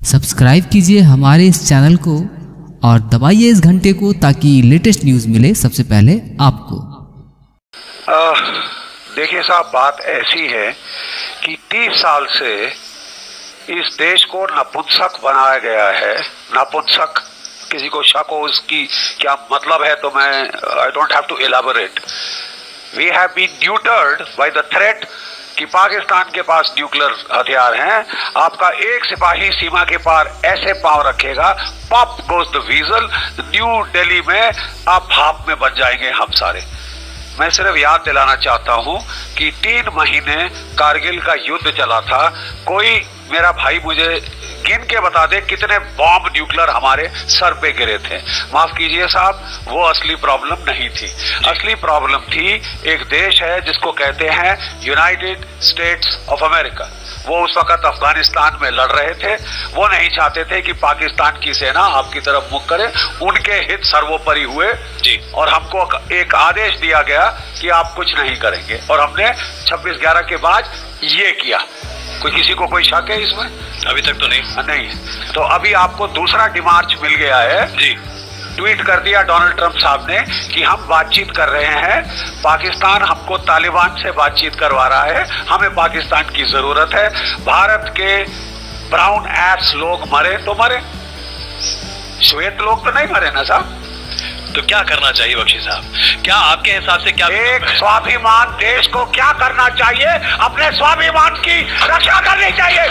Subscribe कीजिए हमारे इस चैनल को और दबाइए इस घंटे को ताकि लेटेस्ट न्यूज़ मिले सबसे पहले आपको। देखिए साहब, बात ऐसी है कि 30 साल से इस देश को नपुंसक बनाया गया है। नपुंसक, किसी को शक हो उसकी क्या मतलब है तो मैं I don't have to elaborate. We have been neutered by the threat कि पाकिस्तान के पास न्यूक्लियर हथियार हैं। आपका एक सिपाही सीमा के पार ऐसे पांव रखेगा, pop goes the वीजल, new Delhi में आप भाप में बन जाएंगे हम सारे। मैं सिर्फ याद दिलाना चाहता हूं कि 3 महीने कारगिल का युद्ध चला था। कोई मेरा भाई मुझे गिन के बता दे कितने बॉम्ब न्यूक्लियर हमारे सर पे गिरे थे। माफ कीजिए साहब, वो असली प्रॉब्लम नहीं थी। असली प्रॉब्लम थी, एक देश है जिसको कहते हैं यूनाइटेड स्टेट्स ऑफ अमेरिका। वो उस वक्त अफगानिस्तान में लड़ रहे थे। वो नहीं चाहते थे कि पाकिस्तान की सेना आपकी तरफ मुख करे। उनके हित सर्वोपरि हुए जी, और हमको एक आदेश दिया गया कि आप कुछ नहीं करेंगे, और हमने 26/11 के बाद ये किया। किसी को कोई शक है इसमें? अभी तक तो नहीं। तो अभी आपको दूसरा डिमार्च मिल गया है जी। ट्वीट कर दिया डोनाल्ड ट्रंप साहब ने कि हम बातचीत कर रहे हैं, पाकिस्तान हमको तालिबान से बातचीत करवा रहा है, हमें पाकिस्तान की जरूरत है। भारत के ब्राउन एस लोग मरे तो मरे, श्वेत लोग तो नहीं मरे ना साहब। तो क्या करना चाहिए बख्शी साहब? क्या आपके हिसाब से क्या एक स्वाभिमान देश को क्या करना चाहिए? अपने स्वाभिमान की रक्षा करनी चाहिए।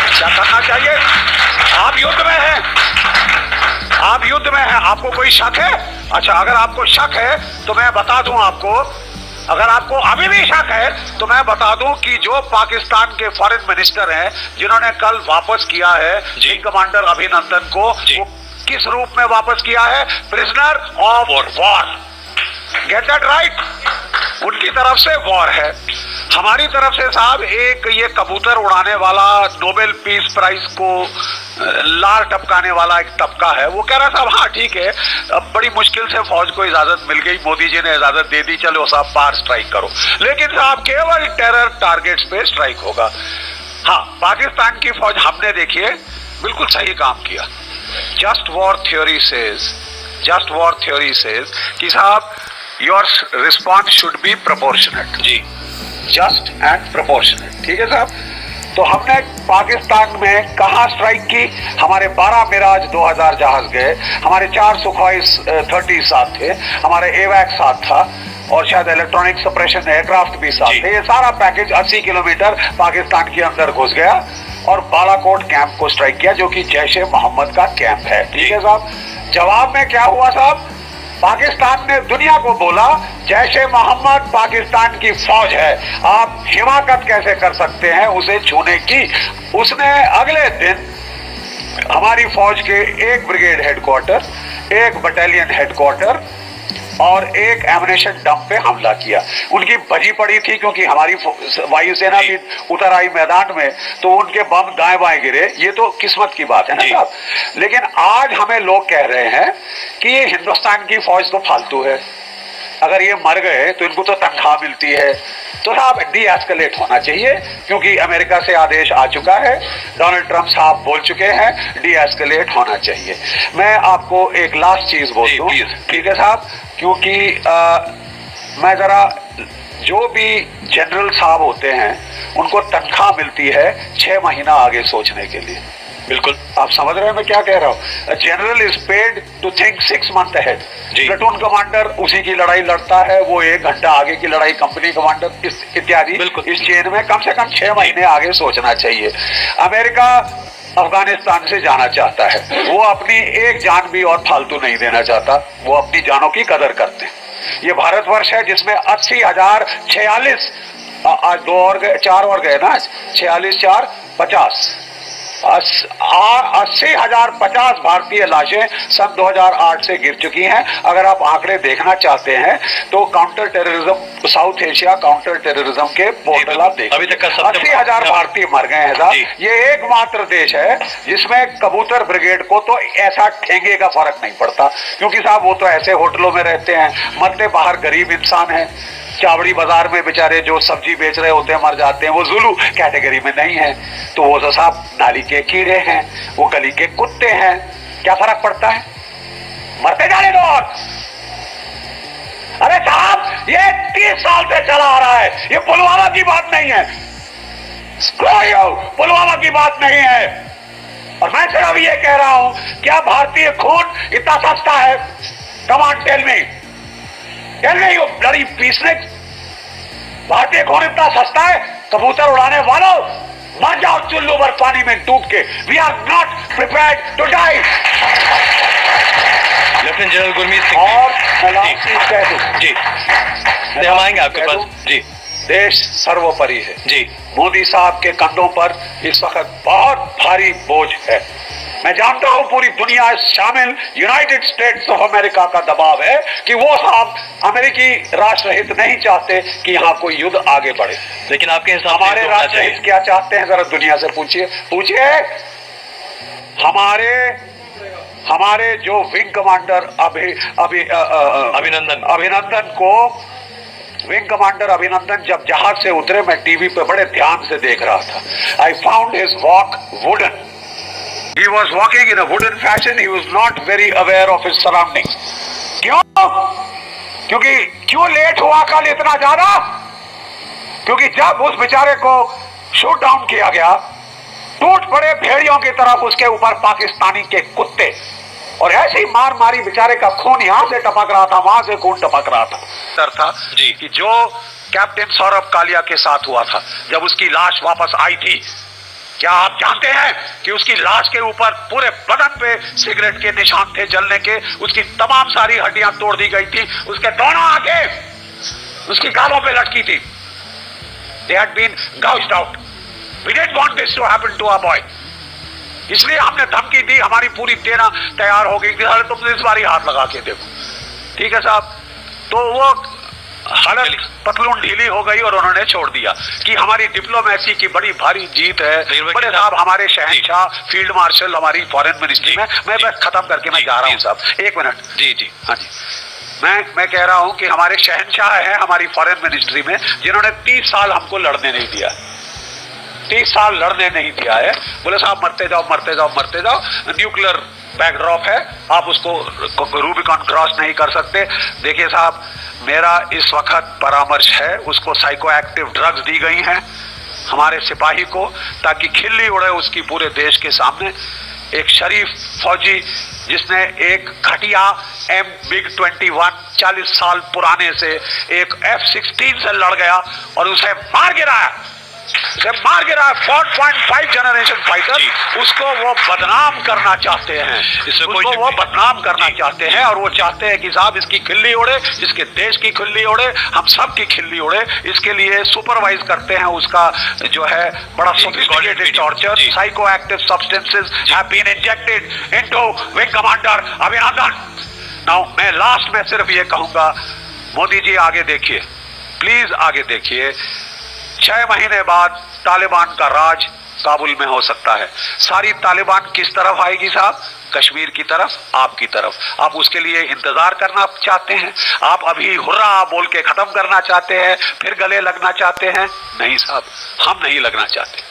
क्या करना चाहिए? आप युद्ध में हैं, आप युद्ध में हैं। आपको कोई शक है? अच्छा, अगर आपको शक है तो मैं बता दूं आपको, अगर आपको अभी भी शक है तो मैं बता दूं कि जो पाकिस्तान के फॉरेन मिनिस्टर हैं जिन्होंने कल वापस किया है विंग कमांडर अभिनंदन को, वो किस रूप में वापस किया है? Prisoner of war. Get that right? उनकी तरफ से वॉर है, हमारी तरफ से साहब एक ये कबूतर उड़ाने वाला, नोबेल पीस प्राइज को लार टपकाने वाला एक तबका है। वो कह रहा साहब हाँ ठीक है, अब बड़ी मुश्किल से फौज को इजाजत मिल गई, मोदी जी ने इजाजत दे दी, चलो साहब पार स्ट्राइक करो। लेकिन साहब केवल टेरर टारगेट्स पे स्ट्राइक होगा। हाँ, पाकिस्तान की फौज हमने देखिए बिल्कुल सही काम किया। जस्ट वॉर थ्योरी सेज कि साहब your response should be proportionate जी, जस्ट एंड प्रोपोर्शनेट। ठीक है साहब। तो हमने पाकिस्तान में कहां स्ट्राइक की? हमारे 12 मिराज 2000 जहाज गए, हमारे 4 सुखोई 30 साथ थे, हमारे एवैक साथ था, और शायद इलेक्ट्रॉनिक सप्रेशन एयरक्राफ्ट भी साथ थे। ये सारा पैकेज 80 किलोमीटर पाकिस्तान के अंदर घुस गया और बालाकोट कैंप को स्ट्राइक किया, जो कि जैश ए मोहम्मद का कैंप है। ठीक है साहब। जवाब में क्या हुआ साहब? पाकिस्तान ने दुनिया को बोला जैश ए मोहम्मद पाकिस्तान की फौज है, आप हिमाकत कैसे कर सकते हैं उसे छूने की। उसने अगले दिन हमारी फौज के एक ब्रिगेड हेडक्वार्टर, एक बटालियन हेडक्वार्टर और एक एमिनेशन डंप पे हमला किया। उनकी बजी पड़ी थी क्योंकि हमारी वायुसेना भी उतर आई मैदान में, तो उनके बम दाएं बाएं गिरे। ये तो किस्मत की बात है ना साहब। लेकिन आज हमें लोग कह रहे हैं कि ये हिंदुस्तान की फौज तो फालतू है, अगर ये मर गए तो इनको तो तनख्वाह मिलती है। तो साहब डी एस्केलेट होना चाहिए, क्योंकि अमेरिका से आदेश आ चुका है, डोनाल्ड ट्रंप साहब बोल चुके हैं, डी एस्केलेट होना चाहिए। मैं आपको एक लास्ट चीज बोल दूं, ठीक है साहब, क्योंकि मैं जरा, जो भी जनरल साहब होते हैं उनको तनख्वाह मिलती है 6 महीना आगे सोचने के लिए। बिल्कुल, आप समझ रहे हैं मैं क्या कह रहा हूँ? General is paid to think 6 month ahead. Platoon commander उसी की लड़ाई लड़ता है, वो 1 घंटा आगे की लड़ाई, कंपनी कमांडर इत्यादि। इस चेन में कम से कम 6 महीने आगे सोचना चाहिए। अमेरिका अफगानिस्तान से जाना चाहता है, वो अपनी एक जान भी और फालतू नहीं देना चाहता, वो अपनी जानों की कदर करते हैं। ये भारतवर्ष है जिसमें 80,046, आज 4 और गए ना, 46 4 50, 80,050 भारतीय लाशें सन 2008 से गिर चुकी हैं। अगर आप आंकड़े देखना चाहते हैं तो counter terrorism, south Asia counter terrorism के पोर्टल आप देखें, अभी तक का 80,000 भारतीय मर गए हैं साहब। ये एकमात्र देश है जिसमें कबूतर ब्रिगेड को तो ऐसा ठेंगे का फर्क नहीं पड़ता, क्योंकि साहब वो तो ऐसे होटलों में रहते हैं, मरते बाहर गरीब इंसान है। चावड़ी बाजार में बेचारे जो सब्जी बेच रहे होते हैं मर जाते हैं, वो जुलू कैटेगरी में नहीं है, तो वो तो साहब नाली के कीड़े हैं, वो गली के कुत्ते हैं, क्या फर्क पड़ता है, मरते जाने दो। अरे साहब ये 30 साल से चला आ रहा है, ये पुलवामा की बात नहीं है, पुलवामा की बात नहीं है। और मैं सिर्फ ये कह रहा हूं, क्या भारतीय खून इतना सस्ता है? Come on tell me, you bloody peacenik, भारतीय खून इतना सस्ता है? कबूतर उड़ाने वालों, मर जाओ चुल्लू भर पानी में डूब के। We are not prepared to die. Lieutenant general Gurmeet Singh और कह दूं जी, हम आएंगे आपके पास जी। देश सर्वोपरि है जी। मोदी साहब के कंधों पर इस वक्त बहुत भारी बोझ है। मैं जानता हूं पूरी दुनिया शामिल यूनाइटेड स्टेट्स ऑफ अमेरिका का दबाव है कि वो साहब अमेरिकी राष्ट्रहित नहीं चाहते कि यहाँ कोई युद्ध आगे बढ़े, लेकिन आपके हिसाब से हमारे राष्ट्रहित क्या चाहते हैं? जरा दुनिया से पूछिए, हमारे जो विंग कमांडर विंग कमांडर अभिनंदन जब जहाज से उतरे, मैं टीवी पे बड़े ध्यान से देख रहा था। I found his walk wooden. He was walking in a wooden fashion. He was not very aware of his surroundings. क्यों लेट हुआ कल इतना ज्यादा? क्योंकि जब उस बेचारे को शूट डाउन किया गया, टूट पड़े भेड़ियों की तरफ उसके ऊपर पाकिस्तानी के कुत्ते, और ऐसी मार मारी, बेचारे का खून यहां से टपक रहा था, वहां से खून टपक रहा था जी। कि जो कैप्टन सौरभ कालिया के साथ हुआ था, जब उसकी लाश वापस आई थी, क्या आप जानते हैं कि उसकी लाश के ऊपर पूरे बदन पे सिगरेट के निशान थे जलने के, उसकी तमाम सारी हड्डियां तोड़ दी गई थी, उसके दोनों आंखें उसकी गालों पे लटकी थी। They had been gouged out. We didn't want this to happen to our boy. इसलिए हमने धमकी दी, हमारी पूरी सेना तैयार हो गई थी, अरे तुम इस बार ही हाथ लगा के देखो, ठीक है साहब। तो वो हालत पतलून ढीली हो गई और उन्होंने छोड़ दिया कि हमारी डिप्लोमेसी की बड़ी भारी जीत है। बड़े साहब हमारे शहंशाह, फील्ड मार्शल, हमारी फॉरेन मिनिस्ट्री में, मैं बस खत्म करके मैं जा रहा हूँ साहब, एक मिनट जी। हाँ जी, मैं कह रहा हूँ कि हमारे शहंशाह हैं हमारी फॉरेन मिनिस्ट्री में, जिन्होंने 30 साल हमको लड़ने नहीं दिया, 30 साल लड़ने नहीं दिया है। बोले साहब मरते जाओ मरते जाओ मरते जाओ, न्यूक्लियर बैकड्रॉप है, आप उसको रूबिकॉन क्रॉस नहीं कर सकते। देखिए साहब, मेरा इस वक्त परामर्श है, उसको साइको एक्टिव ड्रग्स दी गई हैं हमारे सिपाही को, ताकि खिल्ली उड़े उसकी पूरे देश के सामने। एक शरीफ फौजी जिसने एक घटिया MiG-21 40 साल पुराने से एक F-16 से लड़ गया और उसे मार गिराया, 4.5 जनरेशन फाइटर, उसको वो बदनाम करना चाहते हैं, उसको वो बदनाम करना चाहते हैं। और वो चाहते हैं कि साहब इसकी खिल्ली उड़े, इसके देश की खिल्ली उड़े, हम सब की खिल्ली उड़े। इसके लिए सुपरवाइज करते हैं उसका जो है बड़ा sophisticated torture, psychoactive substances have been injected into wing commander Abhinandan. Now मैं लास्ट में सिर्फ ये कहूंगा, मोदी जी आगे देखिए, प्लीज आगे देखिए, 6 महीने बाद तालिबान का राज काबुल में हो सकता है। सारी तालिबान किस तरफ आएगी साहब? कश्मीर की तरफ, आपकी तरफ। आप उसके लिए इंतजार करना चाहते हैं? आप अभी हुर्रा बोल के खत्म करना चाहते हैं, फिर गले लगना चाहते हैं? नहीं साहब, हम नहीं लगना चाहते,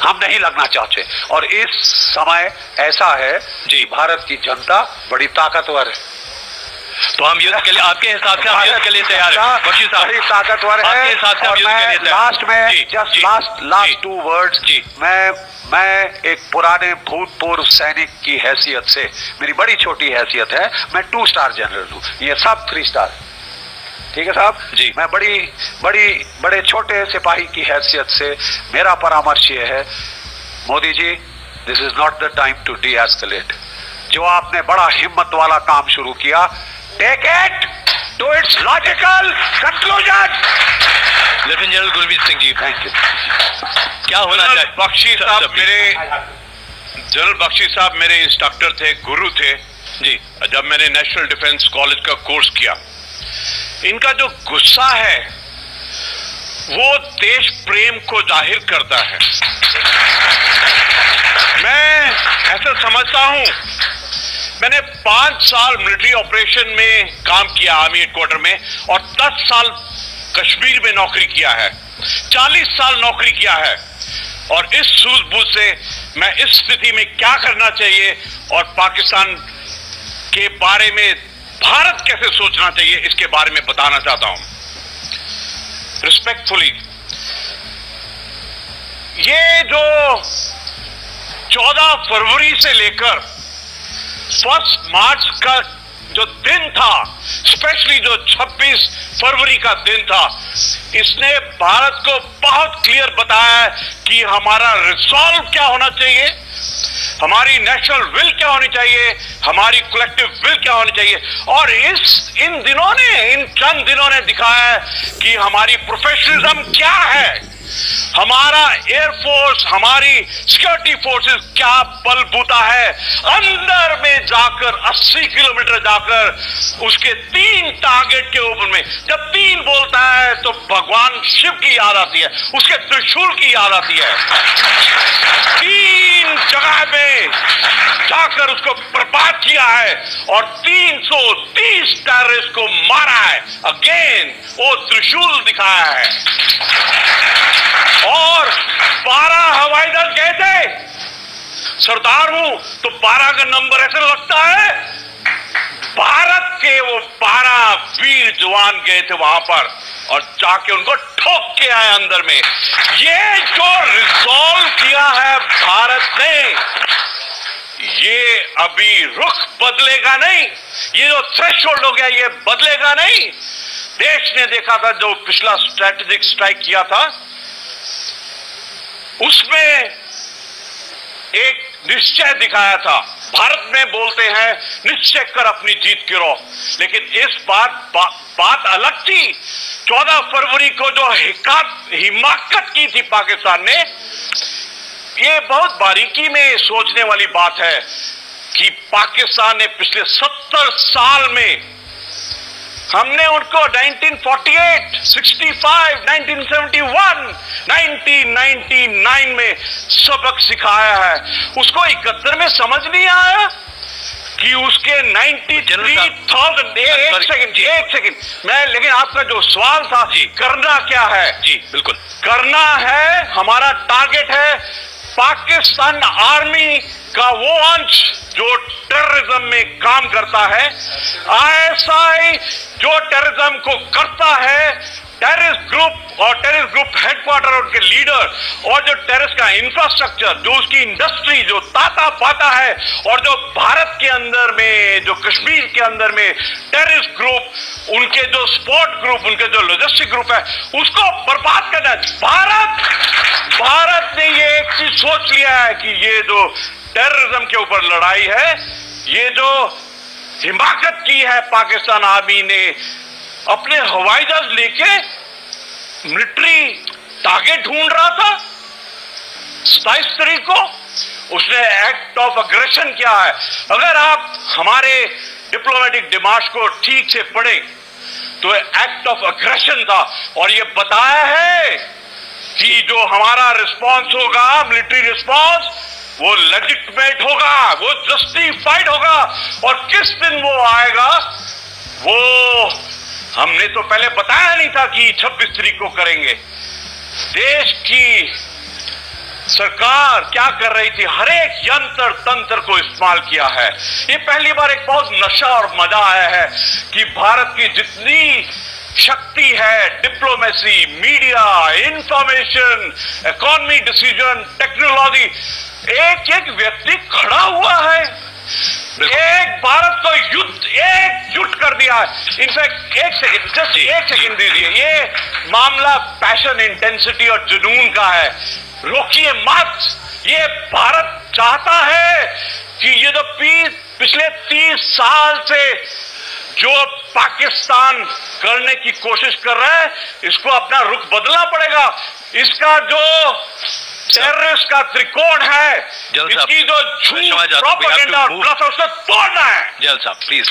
हम नहीं लगना चाहते। और इस समय ऐसा है जी, भारत की जनता बड़ी ताकतवर है, तो हम युद्ध के लिए, आपके हिसाब से हम युद्ध के लिए तैयार हैं? बख्शी साहब बड़ी ताकतवर है। आपके हिसाब से हम युद्ध के लिए तैयार? लास्ट में जस्ट लास्ट 2 वर्ड्स, मैं एक पुराने भूतपूर्व सैनिक की हैसियत से, मेरी बड़ी छोटी हैसियत है, मैं 2 स्टार जनरल हूँ, ये सब 3 स्टार, ठीक है साहब जी। मैं बड़े छोटे सिपाही की हैसियत से मेरा परामर्श ये है, Modi ji, this is not the time to deescalate. जो आपने बड़ा हिम्मत वाला काम शुरू किया, take it to its logical conclusion. Lieutenant general Gurmeet Singh ji, thank you. क्या होना चाहिए? बख्शी साहब मेरे जनरल बख्शी साहब मेरे इंस्ट्रक्टर थे, गुरु थे जी। जब मैंने नेशनल डिफेंस कॉलेज का कोर्स किया। इनका जो गुस्सा है वो देश प्रेम को जाहिर करता है। मैं ऐसा समझता हूं, मैंने 5 साल मिलिट्री ऑपरेशन में काम किया आर्मी हेडक्वार्टर में, और 10 साल कश्मीर में नौकरी किया है, 40 साल नौकरी किया है। और इस सूझबूझ से मैं इस स्थिति में क्या करना चाहिए और पाकिस्तान के बारे में भारत कैसे सोचना चाहिए, इसके बारे में बताना चाहता हूं रिस्पेक्टफुली। ये जो 14 फरवरी से लेकर 1 मार्च का जो दिन था, स्पेशली जो 26 फरवरी का दिन था, इसने भारत को बहुत क्लियर बताया है कि हमारा रिजॉल्व क्या होना चाहिए, हमारी नेशनल विल क्या होनी चाहिए, हमारी कलेक्टिव विल क्या होनी चाहिए। और इन दिनों ने, इन चंद दिनों ने दिखाया है कि हमारी प्रोफेशनलिज्म क्या है, हमारा एयरफोर्स, हमारी सिक्योरिटी फोर्सेस क्या बलबूता है। अंदर में जाकर 80 किलोमीटर जाकर उसके 3 टारगेट के ऊपर में जब 3 बोलता है तो भगवान शिव की याद आती है, उसके त्रिशूल की याद आती है। 3 जगह में जाकर उसको बर्बाद किया है और 330 टेररिस्ट को मारा है। अगेन वो त्रिशूल दिखाया है। और 12 हवाई जहाज गए थे। सरदार हूं तो 12 का नंबर ऐसे लगता है। भारत के वो 12 वीर जवान गए थे वहां पर और जाके उनको ठोक के आए अंदर में। ये जो रिजॉल्व किया है भारत ने, ये अभी रुख बदलेगा नहीं, ये जो थ्रेशोल्ड हो गया ये बदलेगा नहीं। देश ने देखा था जो पिछला स्ट्रेटेजिक स्ट्राइक किया था, उसमें एक निश्चय दिखाया था। भारत में बोलते हैं निश्चय कर अपनी जीत गिरो, लेकिन इस बार बात अलग थी। 14 फरवरी को जो हिमाकत की थी पाकिस्तान ने, ये बहुत बारीकी में सोचने वाली बात है कि पाकिस्तान ने पिछले 70 साल में, हमने उनको 1948, 65, 1971, 1999 में सबक सिखाया है। उसको 71 में समझ नहीं आया कि उसके 93,000। एक सेकंड मैं, लेकिन आपका जो सवाल था जी, करना क्या है? जी बिल्कुल, करना है, हमारा टारगेट है पाकिस्तान आर्मी का वो अंश जो टेररिज्म में काम करता है, आईएसआई जो टेररिज्म को करता है, टेररिस्ट ग्रुप और टेररिस्ट ग्रुप हेडक्वार्टर और उनके लीडर, और जो टेररिस्ट का इंफ्रास्ट्रक्चर, जो उसकी इंडस्ट्री जो ताता पाता है, और जो भारत के अंदर में, जो कश्मीर के अंदर में टेररिस्ट ग्रुप, उनके जो सपोर्ट ग्रुप, उनके जो लॉजिस्टिक ग्रुप है, उसको बर्बाद करना है। भारत ने ये एक चीज सोच लिया है कि ये जो टेररिज्म के ऊपर लड़ाई है, ये जो हिमाकत की है पाकिस्तान आर्मी ने, अपने हवाई जहाज लेके मिलिट्री टारगेट ढूंढ रहा था। 27 तारीख को उसने एक्ट ऑफ अग्रेशन किया है। अगर आप हमारे डिप्लोमेटिक डिमार्श को ठीक से पढ़े तो एक्ट ऑफ अग्रेशन था, और ये बताया है कि जो हमारा रिस्पॉन्स होगा, मिलिट्री रिस्पॉन्स, वो लेजिटिमेट होगा, वो जस्टिफाइड होगा। और किस दिन वो आएगा, वो हमने तो पहले बताया नहीं था कि 26 तारीख को करेंगे। देश की सरकार क्या कर रही थी, हर एक यंत्र तंत्र को इस्तेमाल किया है। ये पहली बार एक बहुत नशा और मजा आया है कि भारत की जितनी शक्ति है, diplomacy, media, information, economy decision, technology, एक एक व्यक्ति खड़ा हुआ है, एक भारत को एकजुट कर दिया है। इनफैक्ट एक सेकंड दीजिए, ये मामला पैशन, इंटेंसिटी और जुनून का है, रोकिए मत। ये भारत चाहता है कि ये जो पिछले 30 साल से जो पाकिस्तान करने की कोशिश कर रहा है, इसको अपना रुख बदलना पड़ेगा। इसका जो टेररिस्ट का त्रिकोण है, इसकी जो झूठ प्रोपेगेंडा और ब्लफ है, उसको तोड़ना है। जल साहब प्लीज।